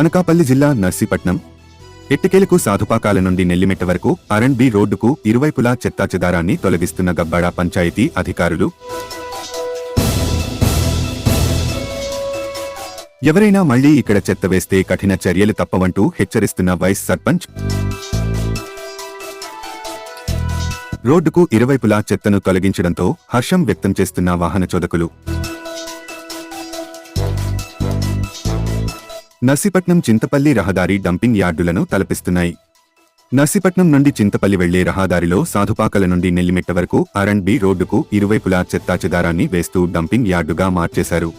అనకాపల్లి జిల్లా నర్సీపట్నం ఎట్టకేలకు సాధుపాకాల నుండి నెల్లిమెట్ట వరకు R&B రోడ్డుకు ఇరువైపులా చెత్తాచెదారాన్ని తొలగిస్తున్న గబ్బాడ పంచాయతీ అధికారులు. ఎవరైనా మళ్లీ ఇక్కడ చెత్త వేస్తే కఠిన చర్యలు తప్పవంటూ హెచ్చరిస్తున్న వైస్ సర్పంచ్. రోడ్డుకు ఇరువైపులా చెత్తను తొలగించడంతో హర్షం వ్యక్తం చేస్తున్న వాహన చోదకులు. నర్సీపట్నం చింతపల్లి రహదారి డంపింగ్ యార్డులను తలపిస్తున్నాయి. నర్సీపట్నం నుండి చింతపల్లి వెళ్లే రహదారిలో సాధుపాకల నుండి నెల్లిమెట్ట వరకు R&B రోడ్డుకు ఇరువైపులా చెత్తాచెదారాన్ని వేస్తూ డంపింగ్ యార్డుగా మార్చేశారు.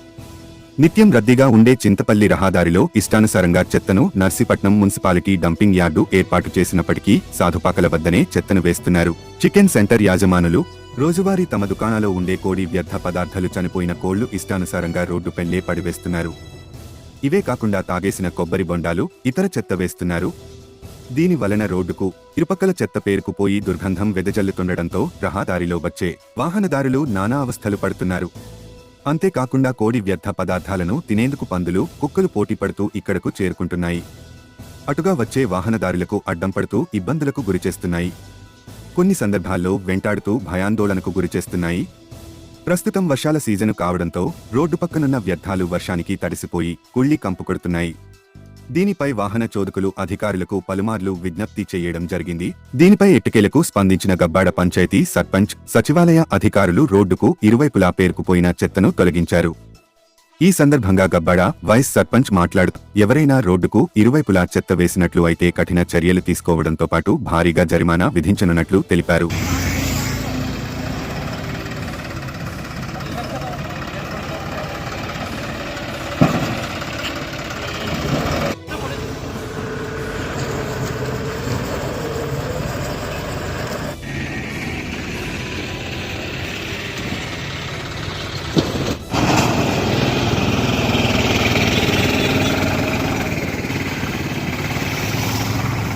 నిత్యం రద్దీగా ఉండే చింతపల్లి రహదారిలో ఇష్టానుసారంగా చెత్తను నర్సీపట్నం మున్సిపాలిటీ డంపింగ్ యార్డు ఏర్పాటు చేసినప్పటికీ సాధుపాకల వద్దనే చెత్తను వేస్తున్నారు. చికెన్ సెంటర్ యాజమానులు రోజువారీ తమ దుకాణాలో ఉండే కోడి వ్యర్థ పదార్థాలు, చనిపోయిన కోళ్లు ఇష్టానుసారంగా రోడ్డు పెళ్లే పడివేస్తున్నారు. ఇవే కాకుండా తాగేసిన కొబ్బరి బొండాలు, ఇతర చెత్త వేస్తున్నారు. దీని వలన రోడ్డుకు ఇరుపక్కల చెత్త పేరుకుపోయి దుర్గంధం వెదజల్లుతుండటంతో రహదారిలో వచ్చే వాహనదారులు నానా అవస్థలు పడుతున్నారు. అంతేకాకుండా కోడి వ్యర్థ పదార్థాలను తినేందుకు పందులు, కుక్కలు పోటీపడుతూ ఇక్కడకు చేరుకుంటున్నాయి. అటుగా వచ్చే వాహనదారులకు అడ్డం పడుతూ ఇబ్బందులకు గురిచేస్తున్నాయి. కొన్ని సందర్భాల్లో వెంటాడుతూ భయాందోళనకు గురిచేస్తున్నాయి. ప్రస్తుతం వర్షాల సీజను కావడంతో రోడ్డు పక్కనున్న వ్యర్థాలు వర్షానికి తడిసిపోయి కుళ్లి కంపుకొడుతున్నాయి. దీనిపై వాహన చోదకులు అధికారులకు పలుమార్లు విజ్ఞప్తి చేయడం జరిగింది. దీనిపై ఎట్టకేలకు స్పందించిన గబ్బాడ పంచాయతీ సర్పంచ్, సచివాలయ అధికారులు రోడ్డుకు ఇరువైపులా పేరుకుపోయిన చెత్తను తొలగించారు. ఈ సందర్భంగా గబ్బాడ వైస్ సర్పంచ్ మాట్లాడుతూ ఎవరైనా రోడ్డుకు ఇరువైపులా చెత్త వేసినట్లు అయితే కఠిన చర్యలు తీసుకోవడంతో పాటు భారీగా జరిమానా విధించనున్నట్లు తెలిపారు.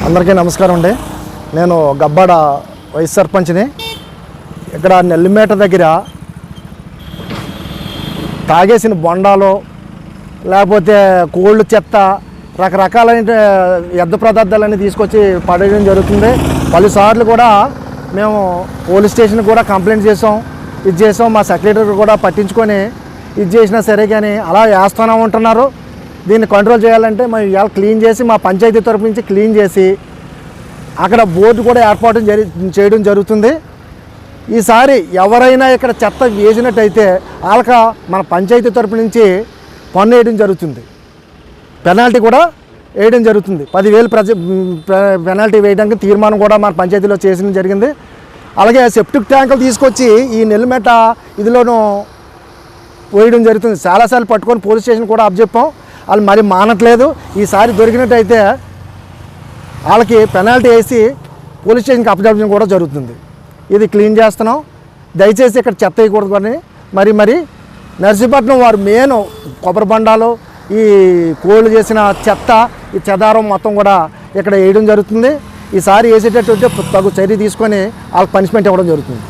అందరికీ నమస్కారం అండి. నేను గబ్బాడ వైస్ సర్పంచ్ని. ఇక్కడ నెల్లిమేట దగ్గర తాగేసిన బొండాలు, లేకపోతే కోళ్ళు చెత్త, రకరకాలైన వ్యర్థ పదార్థాలన్నీ తీసుకొచ్చి పడేయడం జరుగుతుంది. పలుసార్లు కూడా మేము పోలీస్ స్టేషన్ కూడా కంప్లైంట్ చేసాం. మా సెక్రటరీ కూడా పట్టించుకొని ఇది చేసినా సరే కానీ అలా వేస్తూనే ఉంటున్నారు. దీన్ని కంట్రోల్ చేయాలంటే మేము ఇవాళ క్లీన్ చేసి, మా పంచాయతీ తరపు నుంచి క్లీన్ చేసి అక్కడ బోర్డు కూడా ఏర్పాటు చేయడం జరుగుతుంది. ఈసారి ఎవరైనా ఇక్కడ చెత్త వేసినట్టయితే వాళ్ళకి మన పంచాయతీ తరపు నుంచి పన్ను వేయడం జరుగుతుంది. పెనాల్టీ కూడా వేయడం జరుగుతుంది. 10,000 పెనాల్టీ వేయడానికి తీర్మానం కూడా మన పంచాయతీలో చేసిన జరిగింది. అలాగే సెప్టిక్ ట్యాంకులు తీసుకొచ్చి ఈ నెల్లిమెట్ట ఇదిలోనూ వేయడం జరుగుతుంది. చాలాసార్లు పట్టుకొని పోలీస్ స్టేషన్ కూడా అప్పచెప్పాం. వాళ్ళు మరి మానట్లేదు. ఈసారి దొరికినట్టయితే వాళ్ళకి పెనాల్టీ వేసి పోలీస్ స్టేషన్కి అప్పచెప్పడం కూడా జరుగుతుంది. ఇది క్లీన్ చేస్తున్నాం. దయచేసి ఇక్కడ చెత్త వేయకూడదు అని మరి నర్సీపట్నం వారు మెయిన్ కొబ్బరి బండాలు, ఈ కోళ్ళు చేసిన చెత్త, ఈ చెదారం మొత్తం కూడా ఇక్కడ వేయడం జరుగుతుంది. ఈసారి వేసేటట్టు తగు చర్య తీసుకొని వాళ్ళకి పనిష్మెంట్ ఇవ్వడం జరుగుతుంది.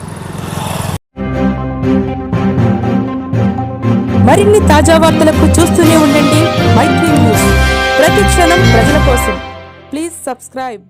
మరిన్ని తాజా వార్తలకు చూస్తూనే ఉండండి మైత్రి న్యూస్. ప్రతి క్షణం ప్రజల కోసం. Please subscribe.